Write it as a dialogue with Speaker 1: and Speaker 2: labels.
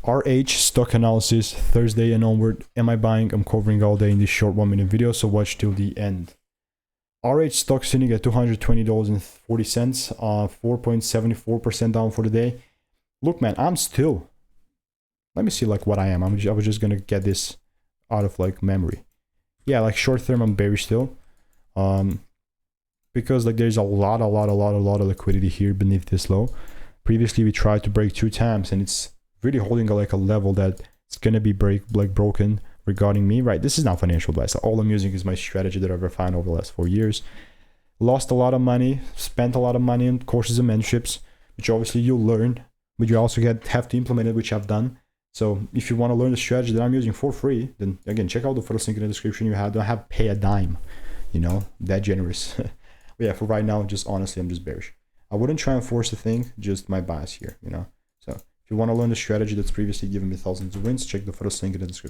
Speaker 1: RH stock analysis Thursday and onward. Am I buying? I'm covering all day in this short 1 minute video, so watch till the end. RH stock sitting at $220.40, 4.74% down for the day. Look, man, I'm still, let me see like what I am. I was just gonna get this out of like memory. Yeah, like short term I'm bearish still, because like there's a lot of liquidity here beneath this low. Previously we tried to break 2 times and it's really holding like a level that it's gonna be broken regarding me, right? This is not financial advice. All I'm using is my strategy that I've refined over the last 4 years. Lost a lot of money, spent a lot of money on courses and mentorships, which obviously you'll learn, but you also have to implement it, which I've done. So if you want to learn the strategy that I'm using for free, then again, check out the first link in the description. You don't have to pay a dime, you know, that generous. But yeah, for right now, just honestly, I'm just bearish. I wouldn't try and force the thing, just my bias here, you know. So if you want to learn the strategy that's previously given me thousands of wins, check the first link in the description.